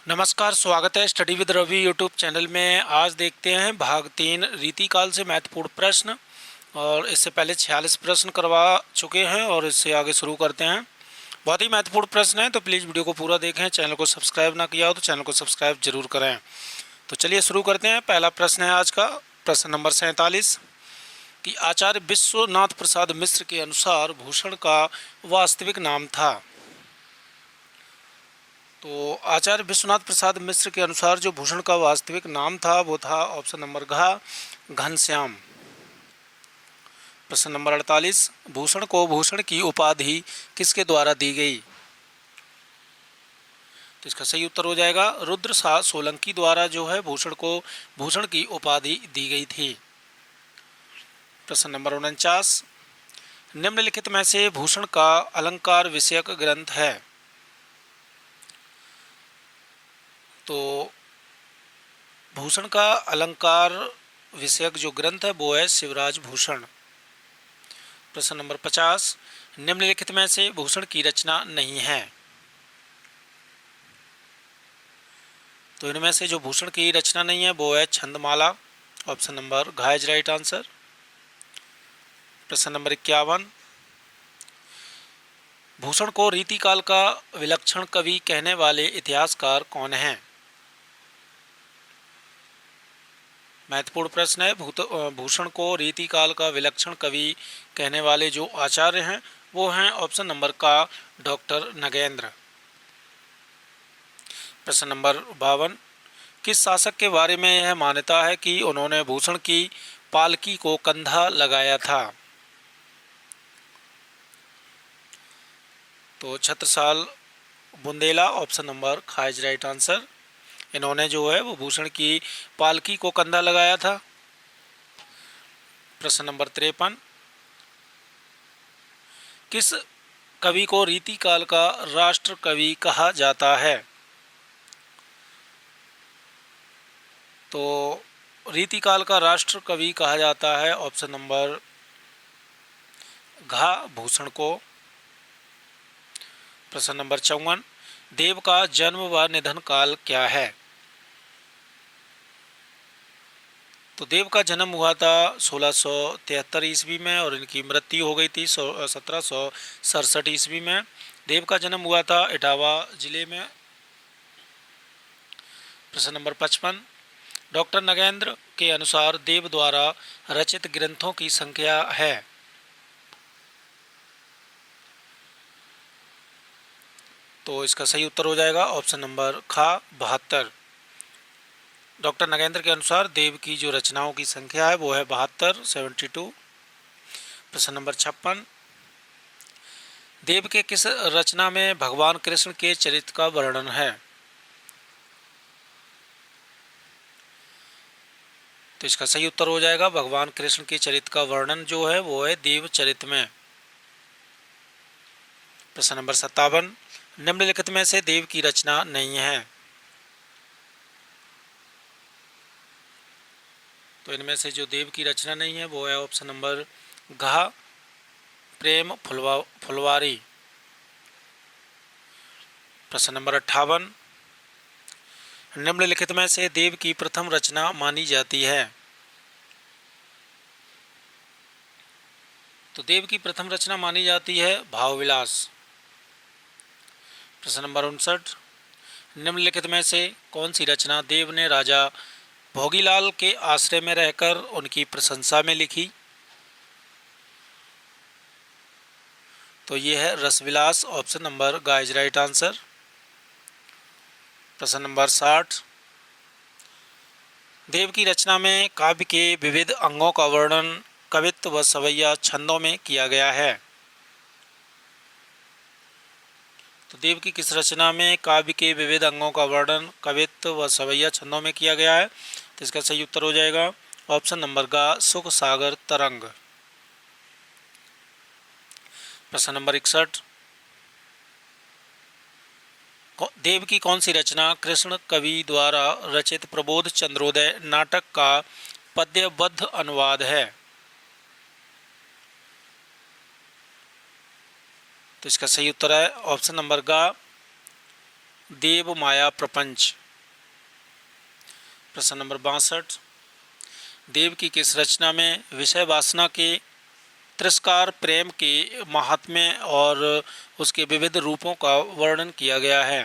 नमस्कार, स्वागत है study with Ravi YouTube channel में। आज देखते हैं भाग 3 रीतिकाल से महत्वपूर्ण प्रश्न। और इससे पहले 46 प्रश्न करवा चुके हैं और इससे आगे शुरू करते हैं। बहुत ही महत्वपूर्ण प्रश्न है, तो प्लीज़ वीडियो को पूरा देखें। चैनल को सब्सक्राइब ना किया हो तो चैनल को सब्सक्राइब जरूर करें। तो चलिए शुरू करते हैं। पहला प्रश्न है आज का, प्रश्न नंबर 47 कि आचार्य विश्वनाथ प्रसाद मिश्र के अनुसार भूषण का वास्तविक नाम था। तो आचार्य विश्वनाथ प्रसाद मिश्र के अनुसार जो भूषण का वास्तविक नाम था वो था ऑप्शन नंबर घ घनश्याम। प्रश्न नंबर 48 भूषण को भूषण की उपाधि किसके द्वारा दी गई। तो इसका सही उत्तर हो जाएगा रुद्र शाह सोलंकी द्वारा जो है भूषण को भूषण की उपाधि दी गई थी। प्रश्न नंबर 49 निम्नलिखित में से भूषण का अलंकार विषयक ग्रंथ है। तो भूषण का अलंकार विषयक जो ग्रंथ है वो है शिवराज भूषण। प्रश्न नंबर 50 निम्नलिखित में से भूषण की रचना नहीं है। तो इनमें से जो भूषण की रचना नहीं है वो है छंदमाला। ऑप्शन नंबर घ इज राइट आंसर। प्रश्न नंबर 51 भूषण को रीतिकाल का विलक्षण कवि कहने वाले इतिहासकार कौन हैं। महत्वपूर्ण प्रश्न है। भूषण को रीतिकाल का विलक्षण कवि कहने वाले जो आचार्य हैं वो हैं ऑप्शन नंबर का डॉक्टर नगेंद्र। प्रश्न नंबर 52 किस शासक के बारे में यह मान्यता है कि उन्होंने भूषण की पालकी को कंधा लगाया था। तो छत्रसाल बुंदेला। ऑप्शन नंबर ख इज राइट आंसर। इन्होंने जो है वो भूषण की पालकी को कंधा लगाया था। प्रश्न नंबर 53 किस कवि को रीतिकाल का राष्ट्र कवि कहा जाता है। तो रीतिकाल का राष्ट्र कवि कहा जाता है ऑप्शन नंबर घ भूषण को। प्रश्न नंबर 54 देव का जन्म व निधन काल क्या है। तो देव का जन्म हुआ था 1673 ईस्वी में और इनकी मृत्यु हो गई थी 1767 ईस्वी में। देव का जन्म हुआ था इटावा जिले में। प्रश्न नंबर 55 डॉक्टर नगेंद्र के अनुसार देव द्वारा रचित ग्रंथों की संख्या है। तो इसका सही उत्तर हो जाएगा ऑप्शन नंबर ख 72। डॉक्टर नगेंद्र के अनुसार देव की जो रचनाओं की संख्या है वो है 72। प्रश्न नंबर 56 देव के किस रचना में भगवान कृष्ण के चरित्र का वर्णन है। तो इसका सही उत्तर हो जाएगा भगवान कृष्ण के चरित्र का वर्णन जो है वो है देव चरित्र में। प्रश्न नंबर 57 निम्नलिखित में से देव की रचना नहीं है। तो इनमें से जो देव की रचना नहीं है वो है ऑप्शन नंबर घ प्रेम फुलवारी। प्रश्न नंबर 58 निम्नलिखित में से देव की प्रथम रचना मानी जाती है। तो देव की प्रथम रचना मानी जाती है भावविलास। प्रश्न नंबर 59 निम्नलिखित में से कौन सी रचना देव ने राजा भोगीलाल के आश्रय में रहकर उनकी प्रशंसा में लिखी। तो ये है रसविलास। ऑप्शन नंबर ग इज राइट आंसर। प्रश्न नंबर 60 देव की रचना में काव्य के विविध अंगों का वर्णन कवित्व व सवैया छंदों में किया गया है। तो देव की किस रचना में काव्य के विविध अंगों का वर्णन कवित्व व सवैया छंदों में किया गया है। तो इसका सही उत्तर हो जाएगा ऑप्शन नंबर ग सुख सागर तरंग। प्रश्न नंबर 61 देव की कौन सी रचना कृष्ण कवि द्वारा रचित प्रबोध चंद्रोदय नाटक का पद्यबद्ध अनुवाद है। तो इसका सही उत्तर है ऑप्शन नंबर ग देव माया प्रपंच। प्रश्न नंबर 62, देव की किस रचना में विषय वासना के तिरस्कार, प्रेम के महात्म्य और उसके विविध रूपों का वर्णन किया गया है?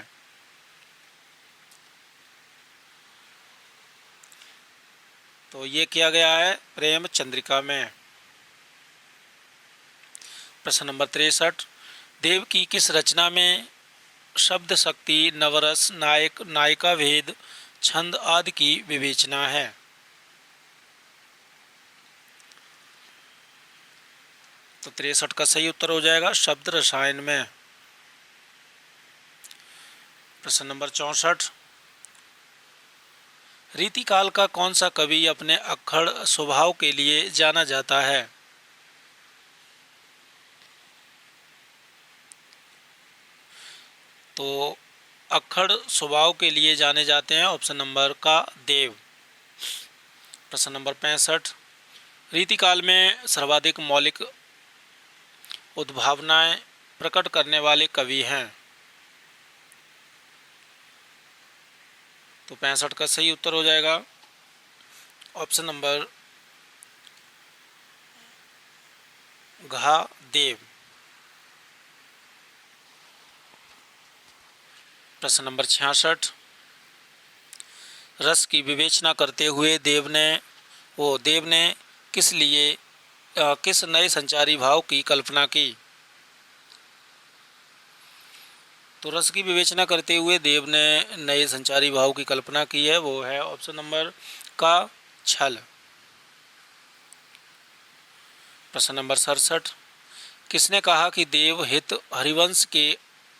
तो ये किया गया है प्रेम चंद्रिका में। प्रश्न नंबर 63, देव की किस रचना में शब्द शक्ति, नवरस, नायक नायिका भेद, छंद आदि की विवेचना है? तो 63 का सही उत्तर हो जाएगा शब्द रसायन में। प्रश्न नंबर 64, रीतिकाल का कौन सा कवि अपने अक्खड़ स्वभाव के लिए जाना जाता है? तो अक्खड़ स्वभाव के लिए जाने जाते हैं ऑप्शन नंबर का देव। प्रश्न नंबर 65, रीतिकाल में सर्वाधिक मौलिक उद्भावनाएं प्रकट करने वाले कवि हैं? तो 65 का सही उत्तर हो जाएगा ऑप्शन नंबर घ देव। प्रश्न नंबर 66, रस की विवेचना करते हुए देव ने किस नए संचारी भाव की कल्पना की? तो रस की विवेचना करते हुए देव ने नए संचारी भाव की कल्पना की है, वो है ऑप्शन नंबर का छल। प्रश्न नंबर 67, किसने कहा कि देव हित हरिवंश के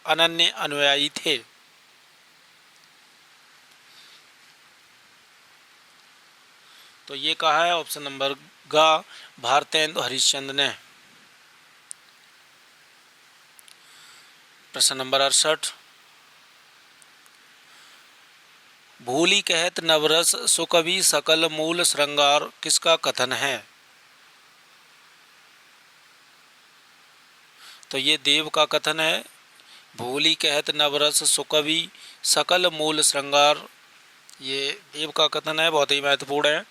अनन्य अनुयायी थे? तो ये कहा है ऑप्शन नंबर ग भारतेंदु हरिश्चंद्र ने। प्रश्न नंबर 68, भूली कहत नवरस सुकवि सकल मूल श्रृंगार किसका कथन है? तो ये देव का कथन है, भूली कहत नवरस सुकवि सकल मूल श्रृंगार, ये देव का कथन है, बहुत ही महत्वपूर्ण है।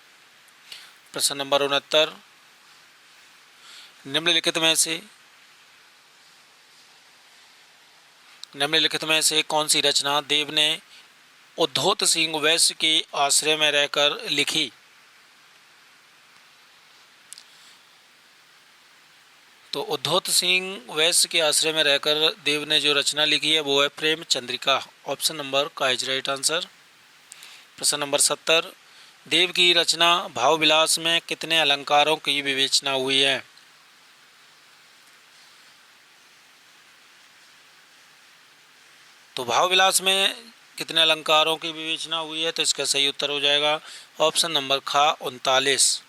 प्रश्न नंबर 69, निम्नलिखित में से कौन सी रचना देव ने उद्धोत सिंह वैश्य के आश्रय में रहकर लिखी? तो उद्धोत सिंह वैश्य के आश्रय में रहकर देव ने जो रचना लिखी है वो है प्रेम चंद्रिका। ऑप्शन नंबर का इज राइट आंसर। प्रश्न नंबर 70, देव की रचना भाव विलास में कितने अलंकारों की विवेचना हुई है? तो भाव विलास में कितने अलंकारों की विवेचना हुई है? तो इसका सही उत्तर हो जाएगा ऑप्शन नंबर खा 39।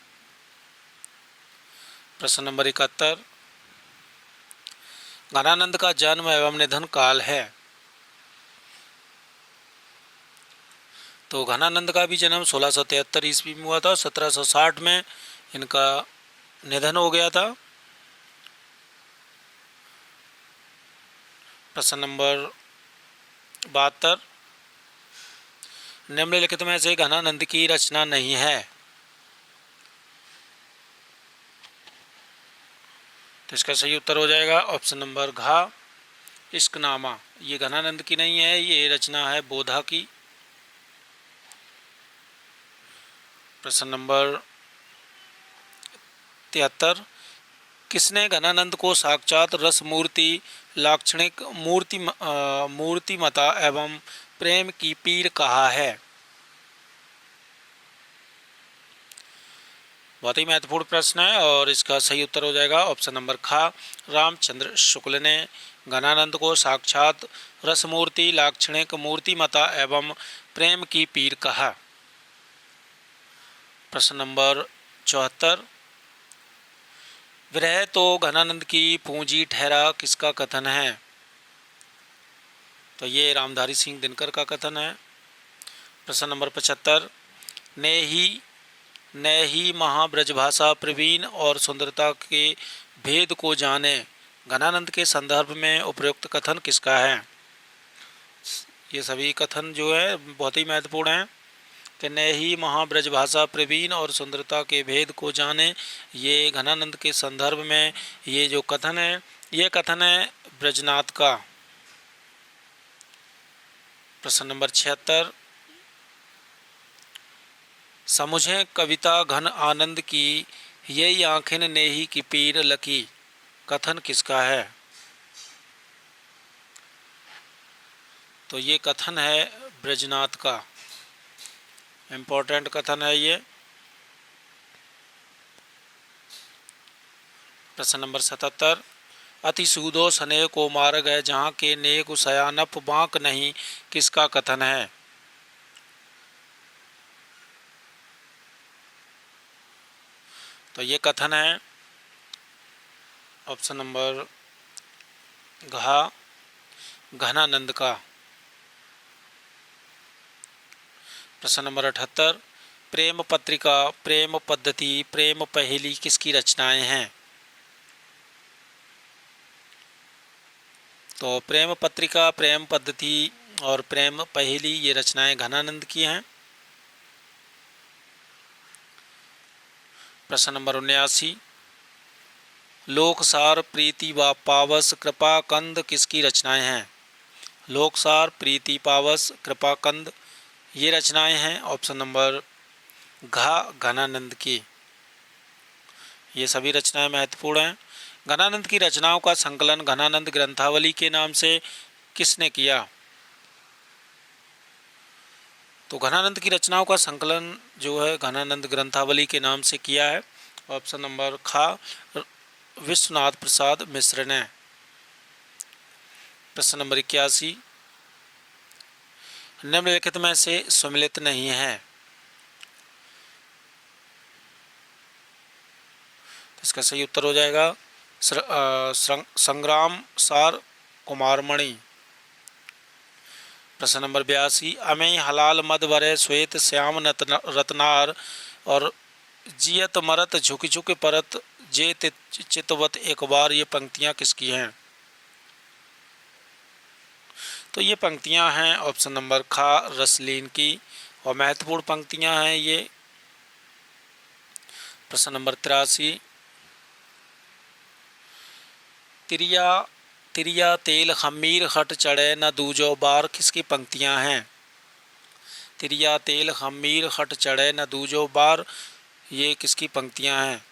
प्रश्न नंबर 71, घनानंद का जन्म एवं निधन काल है? तो घनानंद का भी जन्म 1673 ईस्वी में हुआ था, 1760 में इनका निधन हो गया था। प्रश्न नंबर 72, निम्नलिखित में से घनानंद की रचना नहीं है? तो इसका सही उत्तर हो जाएगा ऑप्शन नंबर घा इश्कनामा। ये घनानंद की नहीं है, ये रचना है बोधा की। प्रश्न नंबर 73, किसने घनानंद को साक्षात रस मूर्ति, लाक्षणिक मूर्तिमता एवं प्रेम की पीर कहा है? बहुत ही महत्वपूर्ण प्रश्न है और इसका सही उत्तर हो जाएगा ऑप्शन नंबर खा रामचंद्र शुक्ल ने घनानंद को साक्षात रसमूर्ति, लाक्षणिक मूर्तिमता एवं प्रेम की पीर कहा। प्रश्न नंबर 74, विरह तो घनानंद की पूंजी ठहरा किसका कथन है? तो ये रामधारी सिंह दिनकर का कथन है। प्रश्न नंबर 75, ने ही महाब्रजभाषा प्रवीण और सुंदरता के भेद को जाने घनानंद के संदर्भ में उपयुक्त कथन किसका है? ये सभी कथन जो है बहुत ही महत्वपूर्ण हैं। कि न ही महाब्रज भाषा प्रवीण और सुंदरता के भेद को जाने, ये घनानंद के संदर्भ में ये जो कथन है, ये कथन है ब्रजनाथ का। प्रश्न नंबर 76, समुझे कविता घन आनंद की, यही आँखिन नेही की पीर लकी, कथन किसका है? तो ये कथन है ब्रजनाथ का, इम्पोर्टेंट कथन है ये। प्रश्न नंबर 77, अति सूदो स्नेह को मार गए, जहाँ के नेक सयानप बांक नहीं, किसका कथन है? तो ये कथन है ऑप्शन नंबर घ, घनानंद का। प्रश्न नंबर 78, प्रेम पत्रिका, प्रेम पद्धति, प्रेम पहेली किसकी रचनाएं हैं? तो प्रेम पत्रिका, प्रेम पद्धति और प्रेम पहेली ये रचनाएं घनानंद की हैं। प्रश्न नंबर 79, लोकसार, प्रीति व पावस, कृपा कंद किसकी रचनाएं हैं? लोकसार, प्रीति, पावस, कृपा कंद ये रचनाएं हैं ऑप्शन नंबर घ, घनानंद की। ये सभी रचनाएं महत्वपूर्ण हैं। घनानंद की रचनाओं का संकलन घनानंद ग्रंथावली के नाम से किसने किया? तो घनानंद की रचनाओं का संकलन जो है घनानंद ग्रंथावली के नाम से किया है ऑप्शन नंबर ख, विश्वनाथ प्रसाद मिश्र ने। प्रश्न नंबर 81, निम्नलिखित में से सम्मिलित नहीं है। तो इसका सही उत्तर हो जाएगा संग्राम सार कुमारमणि। प्रश्न नंबर 82, अमें हलाल मद वरे श्वेत श्याम रत्नार और जियत मरत झुक झुक परत जे चितवत एक बार, ये पंक्तियां किसकी हैं? तो ये पंक्तियां हैं ऑप्शन नंबर ख, रसलीन की, और महत्वपूर्ण पंक्तियां हैं ये। प्रश्न नंबर 83, तिरिया तिरिया तेल खमीर हट चढ़े न दूजो बार, किसकी पंक्तियां हैं? तिरिया तेल खमीर हट चढ़े न दूजो बार, ये किसकी पंक्तियां हैं?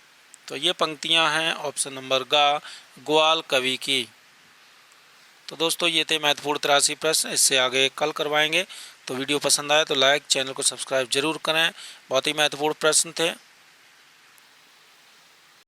तो ये पंक्तियां हैं ऑप्शन नंबर ग, ग्वाल कवि की। तो दोस्तों ये थे महत्वपूर्ण 83 प्रश्न, इससे आगे कल करवाएंगे। तो वीडियो पसंद आए तो लाइक, चैनल को सब्सक्राइब जरूर करें। बहुत ही महत्वपूर्ण प्रश्न थे।